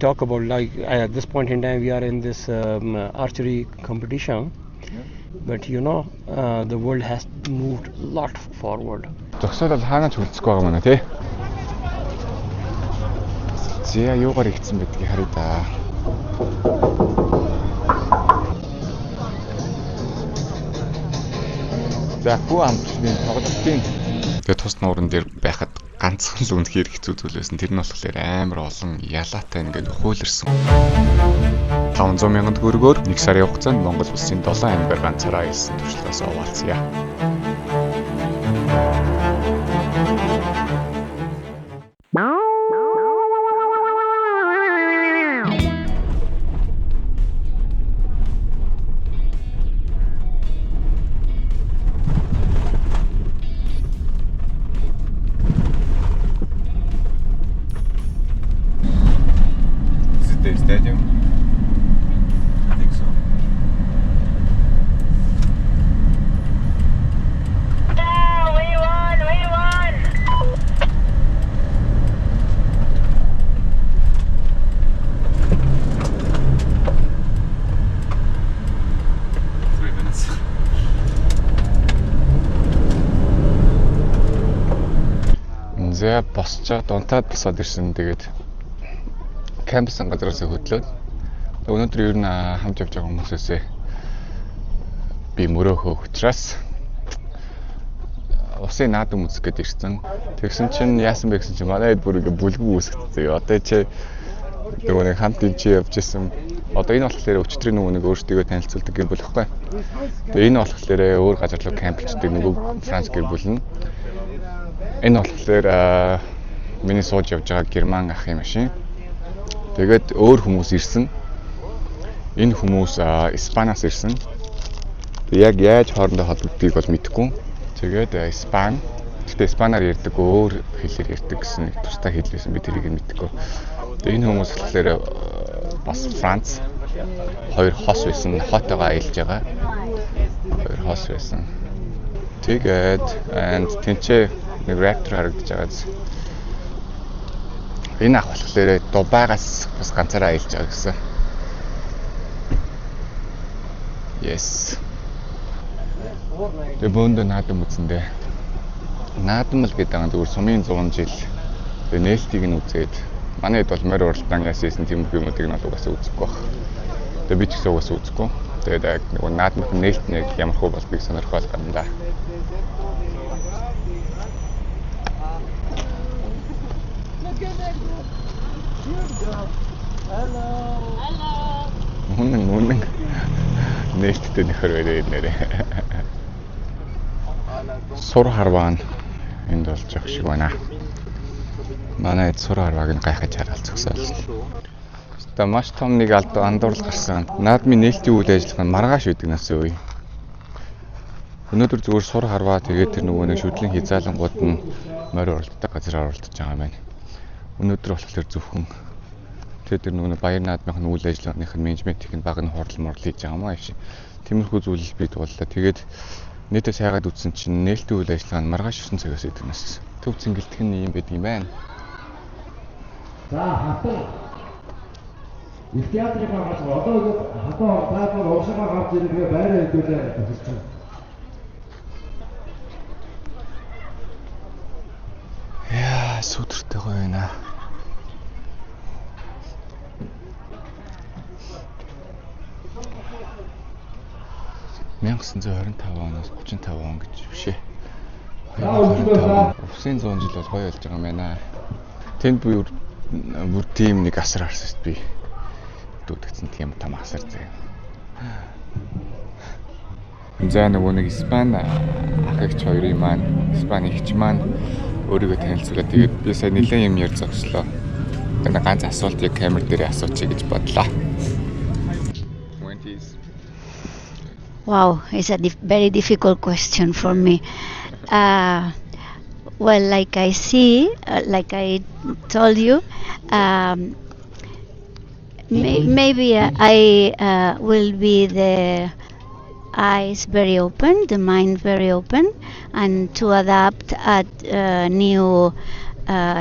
Talk about like at this point in time we are in this archery competition, but you know the world has moved a lot forward. Зогсоод бол хаанаач үлдэхгүй байгаа маа тий. Зя юугаар игдсэн байдгийг харъя да. За хүү амтлын тоглолтын тэгээ тус нууран дээр байхад ганцхан л үнэхээр хэцүү зүйл байсан. Тэр нь болохоор амар олон ялаатай ингээд хуйлэрсэн. 500 мянган төгрөгөөр 1 сарын хугацаанд Монгол улсын 7 аймгаар ганцаараа хэлсэн туршлагаас оваалцъя. Stadium? I think so. What do you want? What do you want? 3 minutes. Зэ босчоод унтаад босоод ирсэн. Тэгээд кампусын газраас хөдлөөд өнөөдөр ер нь хамт явж байгаа хүмүүсээс би мөрөөхөө учраас усын наадам үзэх гээд ирсэн. Тэгсэн чинь яасан бэ гэсэн чинь манай хэд бүр ингээ бүлгүү үүсгэсэн. Одоо чи нөгөө нэг хамт энэ чи явж исэн. Одоо энэ болохоор өчтөрийн нөгөө нэг өөрсдийгөө танилцуулдаг гэр бүл хэвгүй. Тэгээ энэ болохоор өөр газар руу кампчдаг нөгөө Франц гэр бүл нь. Энэ болохоор миний сууж явж байгаа герман ахын машин. Тэгээд өөр хүмүүс ирсэн. Энэ хүмүүс Испаниас ирсэн. Яг яаж хоорондоо холбогдгийг бол мэдэхгүй. Тэгээд Испани. Гэхдээ Испаниар ярьдаг өөр хэлээр ярьдаг гэсэн нэг тусдаа хэл байсан. Би тэрийг мэдэхгүй. Тэгээд энэ хүмүүс болохоор бас Франц. Хоёр хос байсан. Хотойгоо аялж байгаа. Хоёр хос байсан. Тэгээд тэнцээ нэг Raptor харагдаж байгаа. Энэ ах болохоор Дубайгаас бас ганцаараа аялж байгаа гэсэн. Yes. Тэгээ бөөндө наадам үзэндээ. Наадам л гэдэг нь зөвхөн сумын 100 жил. Тэгээ нээлтийг нь үзээд манай хэд бол морь уралдаан яасан тиймэрхүү юмуудыг нь угаасаа үзэхгүй баг. Тэгээ би ч гэсэн угаасаа үзэхгүй. Тэгээд нөгөө наадмын нээлт нь ямар хөө болдгийг сонирхол гандаа. Мөн нээлттэй нөхөр байдаг нэрээ. Сур харваа энд болж явах шиг байна. Манай сур харвааг нь гайхаж хараад зогсоол. Өөртөө маш том нэг андуурл гарсан. Наадмын нээлтийн үйл ажиллагаа нь маргааш үүдэг насын үе. Өнөөдөр зүгээр сур харваа тэгээд тэр нөгөө нэг шүдлийн хязгаалангууд нь морь уралддаг газар оролдож байгаа юм байна. Өнөөдөр болохоор зөвхөн тэр нөгөө баяр наадмын үйл ажиллагааных нь менежментийн баг нь хурал морл хийж байгаа юм аа ши. Тиймэрхүү зүйлс бий тууллаа. Тэгээд нийтээ сайгаад үтсэн чинь нээлтийн үйл ажиллагаа нь маргааш 9 цагаас идэг нас. Төв цэнгэлтэх нь юм байдаг юм байна. За хатан их театрыг аваад одоо хатан театр уушгаа гарч ирэх байраа хэдүүлээ гэж байна. Яа, сүдэртэй гоё байна. 1925 оноос 35 он гэж бишээ. Усын 100 жил бол гоё болж байгаа юм байна. Тэнд бүр тийм нэг асар харсад би дүүдгцэн тийм том асар зэ. За нөгөө нэг Испани ахыгч хоёрын маань, Испани ихч маань өөрийгөө танилцуулаад тэгээд би сая нэлээд юм ярьж зогслоо. Тэгээд ганц асуултыг камер дээр асуучих гэж бодлоо. Wow, it's a very difficult question for me. Well, like I see, like I told you, maybe I will be the eyes very open, the mind very open, and to adapt at new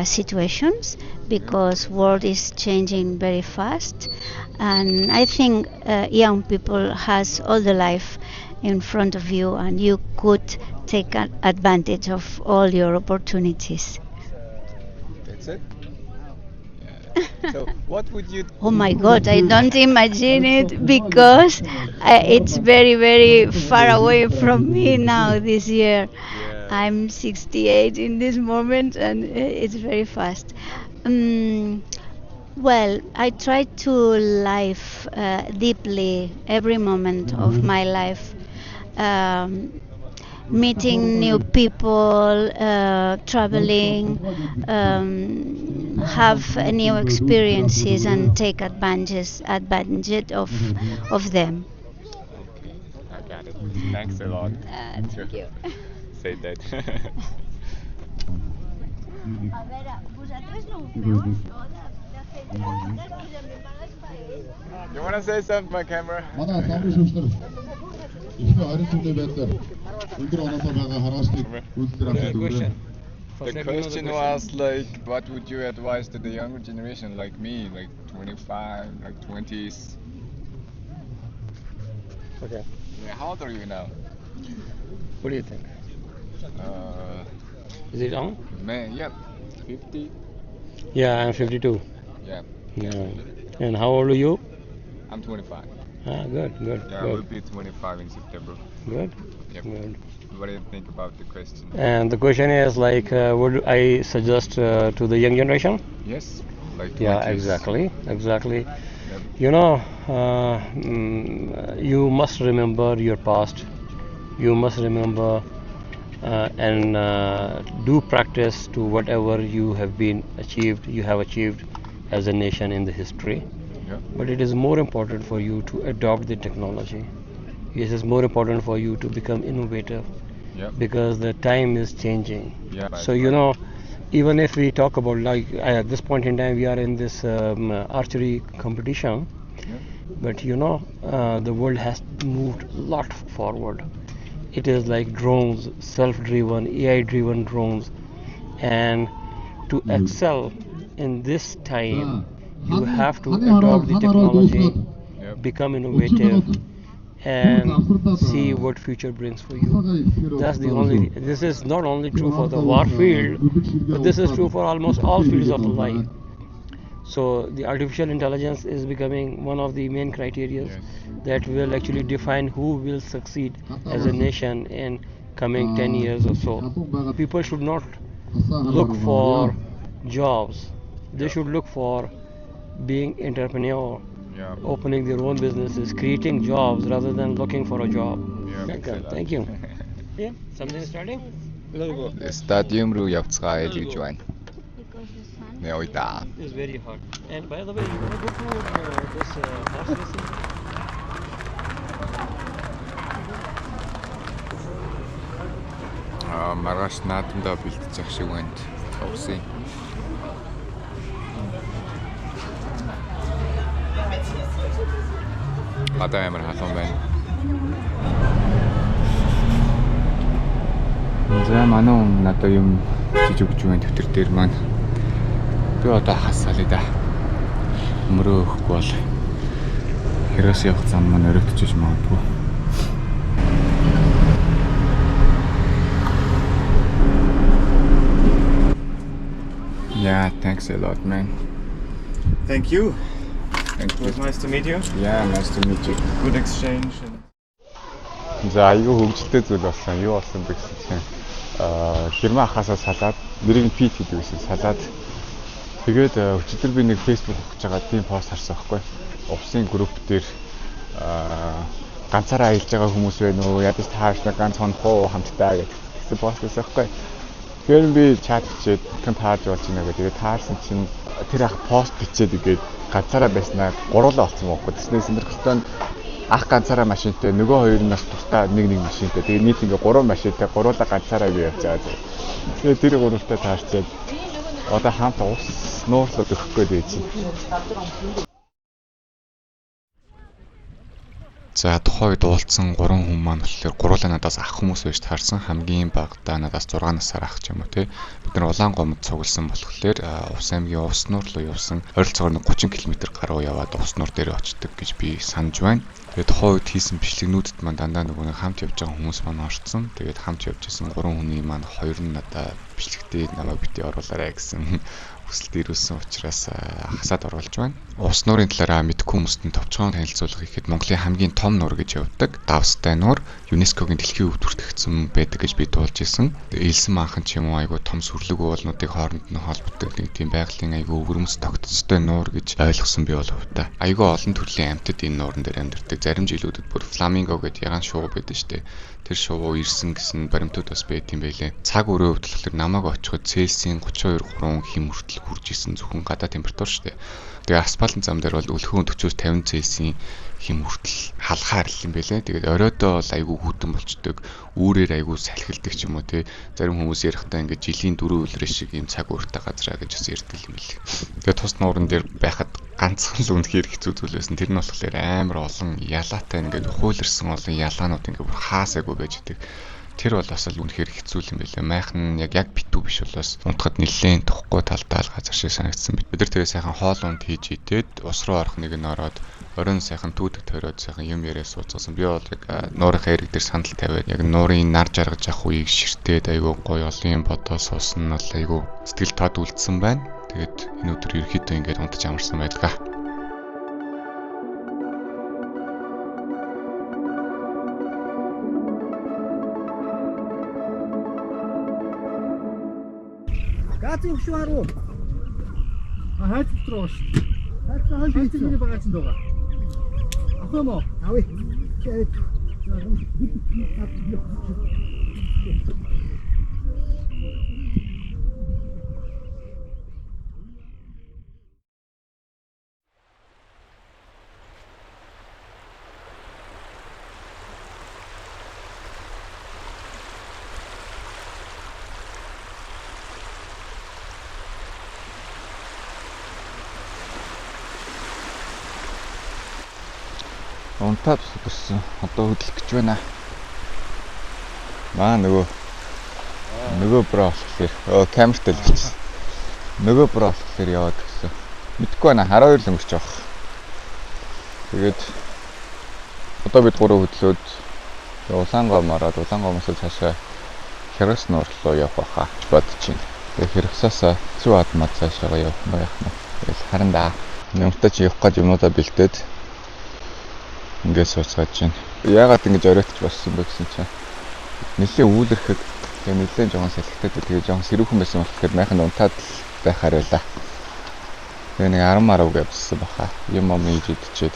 situations because world is changing very fast, and I think young people has all the life in front of you, and you could take advantage of all your opportunities. That's it. Yeah. So what would you? Oh my God, I don't imagine it because it's very, very far away from me now this year. Yeah. I'm 68 in this moment and it's very fast. Well, I try to live deeply every moment of my life. Meeting new people, traveling, have new experiences and take advantage of them. Okay, I got it. Thanks a lot. Thank you. Say that. You wanna say something, my camera? Манай самбар шүүгчнэр ихний 20 төлөв байдлаар өндөр оноосоо байгаа хараачныг үйлдвэр авах гэдэг. The question was like, what would you advise to the younger generation like me, like 25, like 20s? Okay. Yeah, how old are you now? What do you think? Is it on? Man, yeah, 50. Yeah, I'm 52. Yeah, Yeah. And how old are you? I'm 25. Ah, good. Yeah, I will be 25 in September. Good. Yep. Good. What do you think about the question? And the question is like, would I suggest to the young generation? Yes, like 20s. Yeah, exactly. Yep. You know, you must remember your past. You must remember and do practice to whatever you have achieved as a nation in the history. Yeah. But it is more important for you to adopt the technology. It is more important for you to become innovative Yeah. because the time is changing. Yeah. So you know, even if we talk about like at this point in time we are in this archery competition, Yeah. but you know the world has moved a lot forward. It is like drones, self-driven, AI-driven drones, and to excel in this time, you have to adopt the technology, Yep. become innovative, and see what future brings for you. That's the only. This is not only true for the war field, but this is true for almost all fields of life. So the artificial intelligence is becoming one of the main criteria Yes. that will actually define who will succeed as a nation in coming 10 years or so. People should not look for jobs. They should look for being entrepreneur, Yeah. opening their own businesses, creating jobs rather than looking for a job. Yeah. Okay, thank you. Yeah, something starting? Stadium руу явцгаая гэж байна. Нэ ойда. It's very hot. And by the way, you want to go to this horse racing? Маргааш наадамдаа бэлдэж ах шиг байна. Овсын. Одоо ямар халуун байна. За манай хүн надад юм жиж өгч байна төвтөр дээр маань. Би одоо хасаалаа да. Өмрөө өгөхгүй бол хэрэгс явах зам маань өрөвдөж магадгүй. Yeah, thanks a lot, man. Thank you. Thank It you. was nice to meet you. Yeah, nice to meet you. Good exchange. За аюу хөгжилтэй зүйл болсон. Юу болсон бэ гэсэн чинь Герман хасаа салаад нэрийг нь Пит гэдэг байсан. Салаад тэгээд өчигдөр би нэг Facebook хийж байгаа тийм пост харсан байхгүй. Увсын групп дээр ганцаараа аялж байгаа хүмүүс байна уу? Ядаж тааш на ганц хонхоо хамтдаа гэсэн пост байсан байхгүй. Тэгэхээр би чат хийгээд тань таарж болж байна гэдэг. Тэгээд таарсан чинь тэр ах пост бичээд игээд ганцаараа байснаа гурлаа олцсон байхгүй. Тэснээс сонирхолтой нь ах ганцаараа машинтай нөгөө хоёр нь бас тусдаа нэг машинтай. Тэгээд нийт ингээ 3 машинтай гурлаа ганцаараа би явж байгаа. Тэгээд тэр гурлаа таарчаад одоо хамт ус нуурлаад өгөх гээд байж байна. За тухайн үед уулзсан 3 хүн маань болохоор гурлаа надаас ах хүмүүс байж таарсан. Хамгийн багадаа надаас 6 насаар ах ч юм уу тий. Бид нар улаан гомд цугласан болохоор Увс аймгийн Увс нуур руу явсан. Ойролцоогоор 30 км гаруй яваад Увс нуур дээр очдог гэж би санаж байна. Тэгээд тухайн үед хийсэн бичлэгнүүдэд маань дандаа нөгөө хамт явж байгаа хүмүүс маань орсон. Тэгээд хамт явж исэн 3 хүний маань 2 нь надаа бичлэгтээ намайг битгий оруулаарай гэсэн хүсэлт ирүүлсэн учраас хасаад оруулж байна. Увс нуурын талаараа мэдгүй хүмүүст нь товчхон танилцуулга хийхэд Монголын хамгийн том нуур гэж явдаг. Давстай нуур ЮНЕСКОгийн дэлхийн өвд бүртгэгдсэн байдаг гэж би дуулж исэн. Ээлсэн манхан ч юм уу айгүй том сүрлэг уулнуудыг хооронд нь холбогддог нэг тийм байгалийн айгүй өвөрмөц тогтцтой нуур гэж ойлгосон би бол хувьдаа. Айгүй олон төрлийн амьтад энэ нууран дээр амьдардаг. Зарим жилүүдэд бүр фламинго гэдэг ягаан шувуу байдаг штэ. Тэр шувуу ирсэн гэсэн баримтууд бас байт юм байлээ. Цаг өрөө хувьд болохоор намайг очиход Цельсийн 32.3 хэм хүртэл хүрж исэн зөвхөн гадаа температур штэ. Тэгээ асфальтын зам дээр бол өлхөн 40-50 Цельсийн хэм хүртэл халахаар л юм байлээ. Тэгээд оройдоо бол айгүй хүйтэн болчдөг. Үүрээр айгүй салхилдаг ч юм уу тий. Зарим хүмүүс ярихтаа ингээд жилийн 4 өдрөө шиг юм цаг ууртай газраа гэж бас ярьдаг юм билээ. Тэгээд тус нууран дээр байхад ганцхан л үнэхээр хэцүү зүйл байсан. Тэр нь болохоор амар олон ялаатай ингээд хуйлэрсэн олон ялаанууд ингээд бүр хаасаагүй байж идэг. Тэр бол бас л үнэхээр хэцүү юм байлаа. Майхан яг битүү биш болоос унтахад нэлээд тухгүй талдаа л газар шиг санагдсан. Бид нар тэгээ сайхан хоол унд хийж идээд ус руу орох нэг нь ороод оройн сайхан түүдэг тойроод сайхан юм яриа сууцсан. Би бол яг нуурынхаа эрэг дээр сандал тавиад яг нуурын нар жаргаж авах үеийг ширтээд айгүй гоё олон юм бодоо суусан нь бол айгүй сэтгэл тод үлдсэн байна. Тэгээд энэ өдөр ерөөхдөө ингээд унтаж амарсан байдаг. Газын хөшөө харуу. Хайц дотроо ш. Хайц миний багаж нь дууга. Авах юм уу? Авъя. Чээд. Унтаад өссөн. Одоо хөдлөх гэж байна. Маа нөгөө бро болохоор камертай л бичсэн. Нөгөө бро болохоор яваад гисэн. Мэдгүй байна 12 л өнгөрч байгаа. Тэгээд одоо бид гурав хөдлөөд улаангоо мараад улаангоомоос цаашаа Хэрэгс нуур руу явах байхаа бодож байна. Тэгээд Хэрэгсээс зүү адмаа цаашаа явах нь байх нь. Тэгээд харандаа нэмтэж явах гэж юмудаа бэлдээд ингээд сууцгааж байна. Яагаад ингэж оройтч болсон бэ гэсэн чинь нэлээ үүлэрхэд тэгээ нэлээ жоохон салхитай тэгээ жоохон сэрүүхэн байсан болохоор майхан унтаад байхаар байлаа. Тэгээ нэг 10 марав гэвсэн баха. Юм хийж идчихэд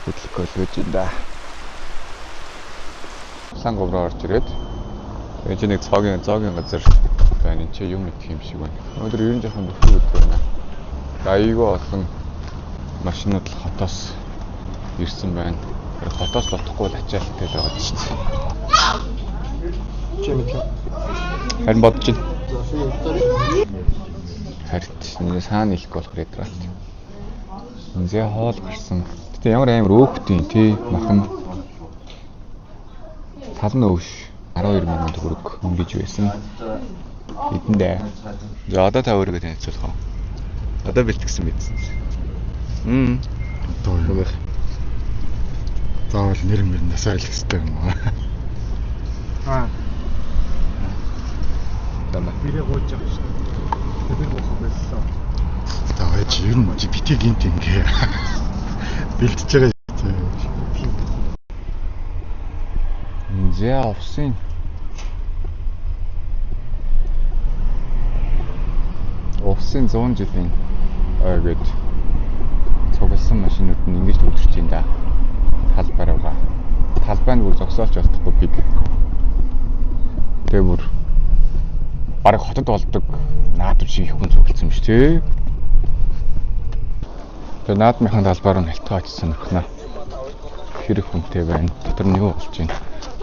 хөдлөх болгож байна. Сангоброо орж ирээд тэгээ чи нэг цогийн газар байна. Чи юм идэх юм шиг байна. Өнөөдөр ер нь жоохон бүхий өдөр байна. Айгүй олон машинууд л хотоос ирсэн байна. Хотоос л утахгүй л ачаалттай л байгаа шүү дээ. Чи мэдлээ. Харин бодож байна. Харин саана хэлэх болох редрат. Үнзээ хоол гарсан. Гэтэ ямар амар өөхтийн тий махан. Талны өвш 12,000 төгрөг өнгөж байсан. Эдэндээ. За одоо та өөрийгөө танилцуулах уу? Одоо бэлтгэсэн бидсэн. Одоо юу вэ? Заавал нэр мөрнөөс ойлгох хэрэгтэй юм аа. Тамаа. Бирээ гооч байгаа шүү дээ. Тэр гоох байсан. Одоо чи ер нь битгий гинт ингээ бэлтэж байгаа юм. Зэ авсан. Овсын 100 жилийн ойгод цугласан машинууд нь ингэж төвлөрч юм да. Талбараа. Талбайд бүр зогсоолч болтохгүй пик. Тэгээ бүр бараг хотод болдог наадам шиг их хүн цугласан биш тий. Тэгээ наадмынхаа талбаар нь халтгаач сонирхнаа. Хэрэг хүнтэй байна. Дотор нь юу болж байна?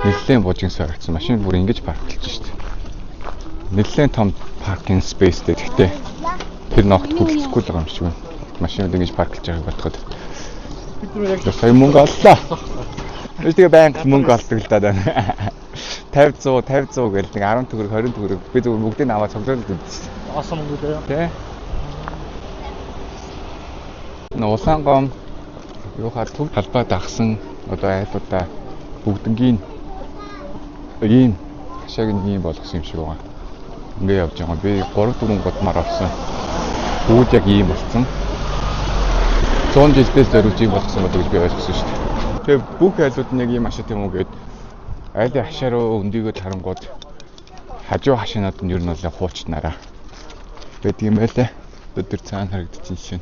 Нэлээд бужигн сорогдсон машин бүр ингэж парклж шүү дээ. Нэлээд том паркинг спейстэй гэхдээ тэр ногт хүлцэхгүй л байгаа юм шиг байна. Машинууд ингэж парклж байгааг бодоход Сая мөнгө оллоо. Би тэгээ банк мөнгө олдог л даа. 50 100 гэл нэг 10 төгрөг 20 төгрөг би зөв бүгдийг аваад цогцолд үзсэн. Асан мөнгө дээ. Тэ. Улаангом юухаар төв талбай дагсан одоо айлуудаа бүгднгийн ийм хашааг нь ийм болгосон юм шиг байгаа. Ингээ явж байгаа. Би 3-4 годмаар авсан. Бүгд яг ийм болсон. 100 жилдээ зориулж ийм болгосон гэдэг би ойлгосон шүү дээ. Тэгээ бүх айлууд нь яг ийм ашиг юм уу гэд айлын хашаа руу өндийгөө харангууд хажуу хашаанууд нь ер нь бол хуучнараа байдаг юм байлаа. Өдөр цаана харагдчихсан жишээ.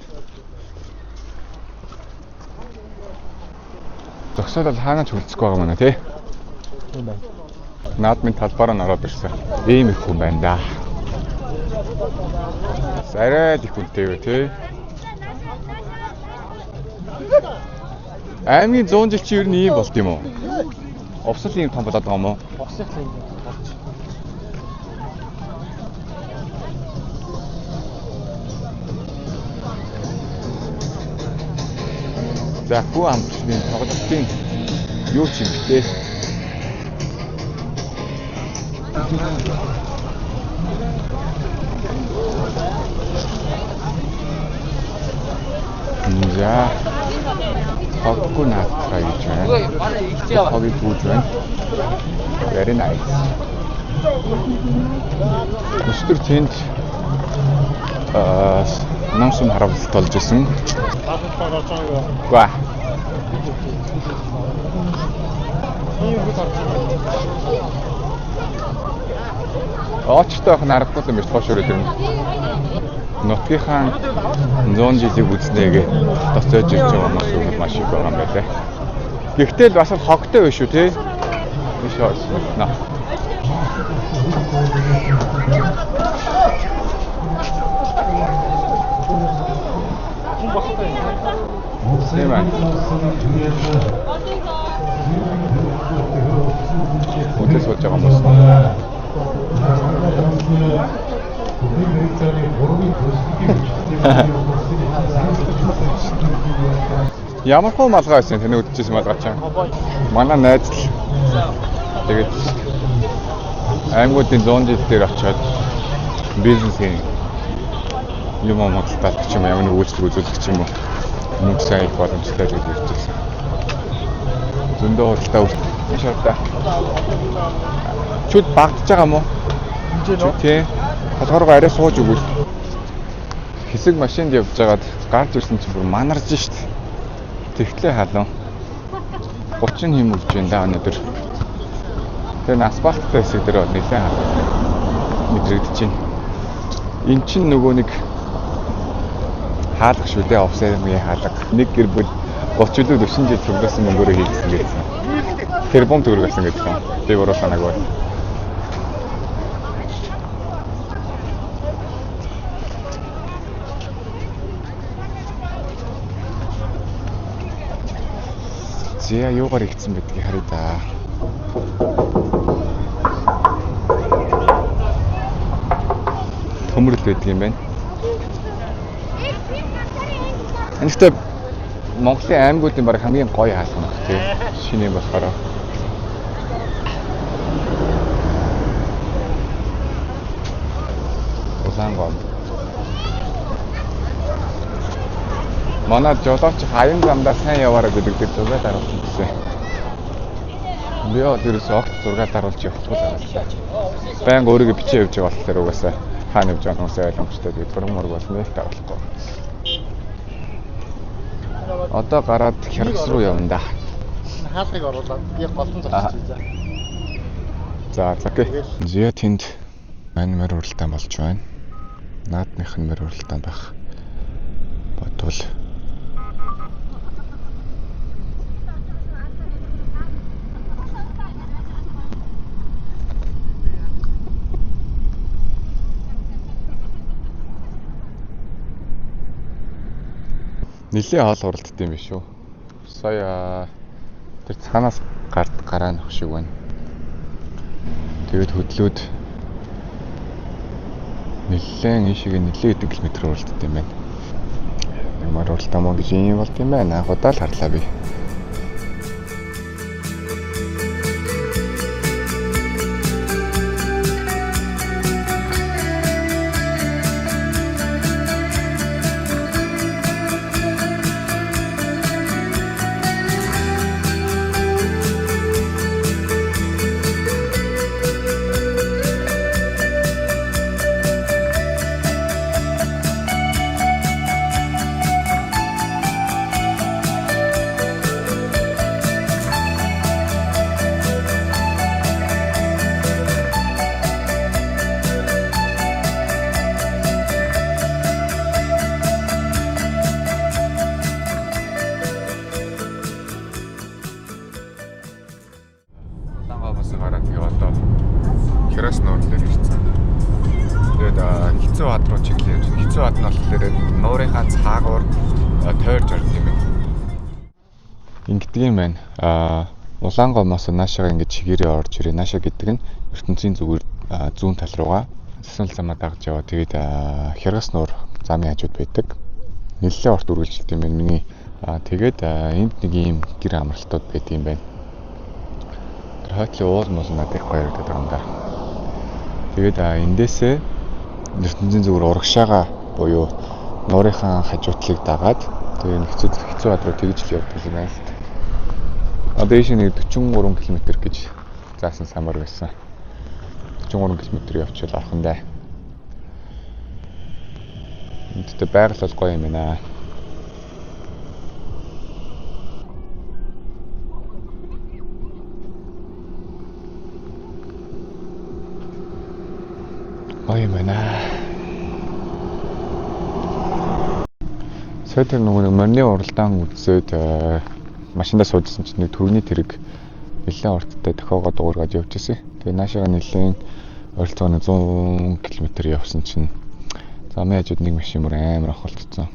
Зогсоод бол хаана ч хөлцөхгүй байгаа мөн тий. Тийм байна. Наад минь талбаараа ороод ирсэн. Ийм их хүн байна да. Сарай их хүнтэй вэ тий. Аймгийн 100 жил чи ер нь ийм болт юм уу? Овсол ийм том болоод байгаа юм уу? Овсол юм болж. За хүү амтлын тоглолтын юу ч юм бэ? За хоггүй наатаа гэж байна. Хогийг бүүж байна. Very nice. Өстөр тэнд намсам харамсалт болж исэн. Ва. Очтой ах нарахгүй юм биш тоошроо тэр. Нутгийнхаа 100 жилийг үзнэгээ тоцоож ирж байгаа хүмүүс бол маш их байгаа юм байна. Гэхдээ л бас хогтой биш үү те? Биш аа. Тийм байна. Өдөр сууж байгаа хүмүүс. Ямар хөө малгай байсан таны үдчихсэн малгай чам. Манай найз л тэгээд аймагуудын 100 жил дээр очиод бизнесийн юм амталтаа ч юм ямар нэг үйлчлэг үзүүлэх юм уу. Мөнгө сайн их боломжтой гэж ирчихсэн. Зөндөө худалдаа үлдсэн шаардаа. Чүд багтж байгаа мó? Тийм. Толгороо арай сууж өгвөл. Хэсэг машинд явж байгаад гарч ирсэн чинь бүр манарж шít. Тэгтлээ халуун. 30 хэм өгч байна да өнөөдөр. Тэгээ асфальттай хэсэг дээр нэлээд халуун мэдрэгдэж байна. Эн чинь нөгөө нэг хаалга шүү дээ, офсерийн хаалга. Нэг гэр бүл 30 жилд 40 жил цугласан мөнгөөр хийгдсэн гэсэн. Тэрбум төгрөг гэсэн гэдсэн. Би буруу санаагүй. Зя юугаар игдсэн байдгийг харъя да. Төмөрлөд байдаг юм байна. Энэтэй Монголын аймагуудын баг хамгийн гоё хаалга нь тий. Шинийн болохоор Улаангом. Манай жолооч хаян замдаа сайн яваарай гэдэг дээр зураг даруулсан гэсэн. Би өөрөөсөө огт зураг даруулж явахгүй байлаа. Баян өөрийгөө бичиж явж байгаа болохоор угаасаа хаана явж байгаа хүмүүсээ ойлгомжтой гэдэг зураг бол нэлээд даруулахгүй. Одоо гараад Хяргас руу явна да. Хаалгыг оруулаад би голтон зогсож За окей. Зя тэнд мань уралдаан болж байна. Наадных нь уралдаан байх. Бодвол нэлээ хоол уралддаг юм биш үү? Сая тэр цаанаас гараа нөх шиг байна. Тэгээд хөдлөөд нэлээд ийшээ нэлээд км уралддаг юм байна. Ямар уралдаан мөн гэж юм болт юм байна. Анхудаа л харлаа би. Гараад тэгээ одоо Херас нуурлаар ирсэн. Тэгээд Хэцүү бат руу чиглэж. Хэцүү бат нь болохоор нуурынхаа цаагуур тойрж орд юм байна. Ингэдэг юм байна. Улаангомоос наашаага ингэж чигээрээ орж ирээ. Наашаа гэдэг нь ертөнцийн зүгээр зүүн тал руугаа Сасвал замаа дагж яваа. Тэгээд Херас нуур замын хажууд байдаг. Нэлээд урт үргэлжилт юм байна миний. Тэгээд энд нэг ийм гэр амралтууд байдаг юм байна. Хойтлын уул мол надад гоё яригдаад байгаа юм да. Тэгээд эндээсээ ертөнцийн зүгээр урагшаага буюу нуурынхаа хажуутлыг дагаад тэгээд хэцүү бат руу тэгж л явдаг юм байна л та. Одоо ийш нэг 43 км гэж заасан самар байсан. 43 км явчихвал орхон даа. Эндээ байгаль бол гоё юм байна. Ой мана. Сэтэр нөгөө морины уралдаан үзээд машиндаа суужсэн чинь нэг төрөний тэрэг нэлээд урттай тохиогоо дуургаад явж ирсэн. Тэгээ наашаага нэлээд ойролцоогоо 100 км явсан чинь замын хажууд нэг машин бүр амар ахолцсон.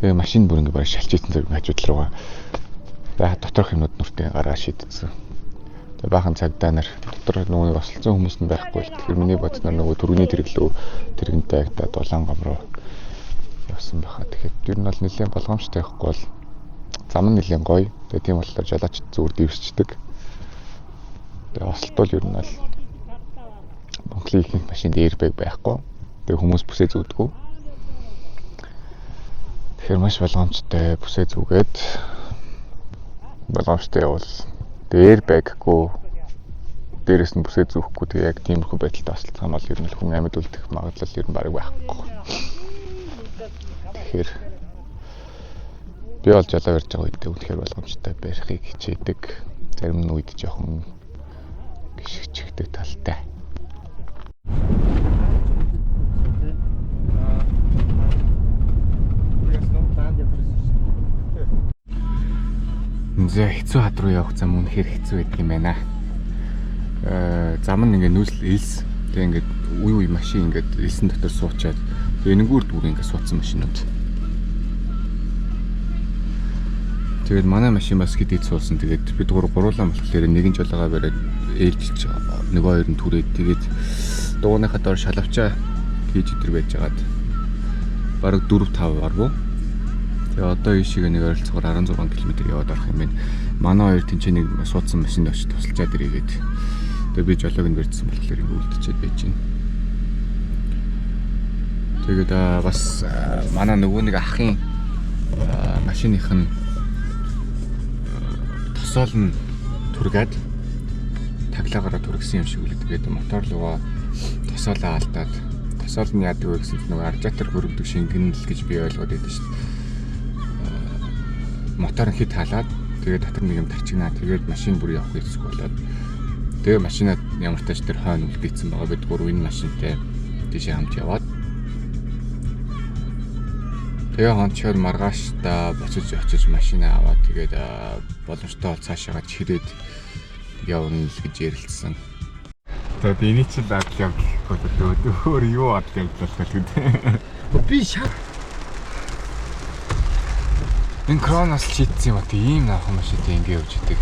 Тэгээ машин бүр ингээ бараг шалчижсэн зэрэг хажууд руугаа доторх юмнууд нүртэй гараа шийдсэн. Тэгээ баахан цагдаа нар дотор нөгөө осолцсон хүмүүс нь байхгүй л тэгэхээр миний бодсноор нөгөө төрөний тэрэглөө тэрэгнтэй агтаад Улаангом руу явсан байхаа. Тэгэхээр ер нь бол нэлээд болгоомжтой байхгүй бол зам нь нэлээд гоё. Тэгээ тийм болохоор жолооч зүгээр дивэрчдэг. Тэгээ осолтвол ер нь бол Монголын ихэнх машинд airbag байхгүй. Тэгээ хүмүүс бүсээ зүүдгүү. Тэгэхээр маш болгоомжтой бүсээ зүүгээд болгоомжтой явал дээр байггүй дээрээс нь бүсээ зүүхгүй тэгээ яг тиймэрхүү байдалтай осолцох юм бол ер нь хүн амьд үлдэх магадлал ер нь бараг байхгүй. Тэгэхээр би бол жолоо барьж байгаа үедээ үнэхээр болгоомжтой барихыг хичээдэг. Зарим нь үед жоохон гიშгчдэг талтай. Зэ хэцүү хад руу явах зам үнэхээр хэцүү байдаг юм байна. Зам нь ингээ нүсэл элс. Тэг ингээд үе машин ингээд элсэн дотор суучаад энэгээр дүр ингээ суудсан машинууд. Тэгээд манай машин бас хэдийд суулсан. Тэгээд бид гурлаа болохоор нэгэн жолоогоо бариад ээлжилж нэг хоёр нь түрээд тэгээд дууныхаа дор шалавчаа хийж өдр байж байгаад бараг 4-5 гарвуу. Тэгээ одоо ийшээ нэг ойролцоогоор 16 км яваад орох юм байна. Манай хоёр тэнцээ нэг суудсан машинд очиж тусалчаад ирээгээд. Тэгээ би жолоог нь барьсан болохоор ингэ үлдчихэд байж байна. Тэгээд бас манай нөгөө нэг ахын машиных нь тосоол нь түргээд таглагаараа түргсэн юм шиг үлээ. Тэгээд мотор руугаа тосоолоо алдаад тосоол нь яадаг вэ гэсэн нөгөө радиатор хөрөгдөг шингэнэл гэж би ойлгоод байдаг шүү дээ. Мотор нь хит халаад тэгээд дотор нэг юм тарчигнаа тэгээд машин бүр явах хэрэгсэх болоод тэгээд машинаа ямар тач тэр хойно үлдээсэн байгаа бид гурав энэ машинтай тийш хамт яваад тэгээ хончоор маргааштай очиж машинаа аваад тэгээд боломжтой бол цаашаа чирээд явна л гэж ярилцсан. Тэгээд эний чинь адил явдал өөр юу адил явдал гэдэг. Би шат энэ кронос чийдсэн юм аа тийм наах машинтай ингэ явж идэг.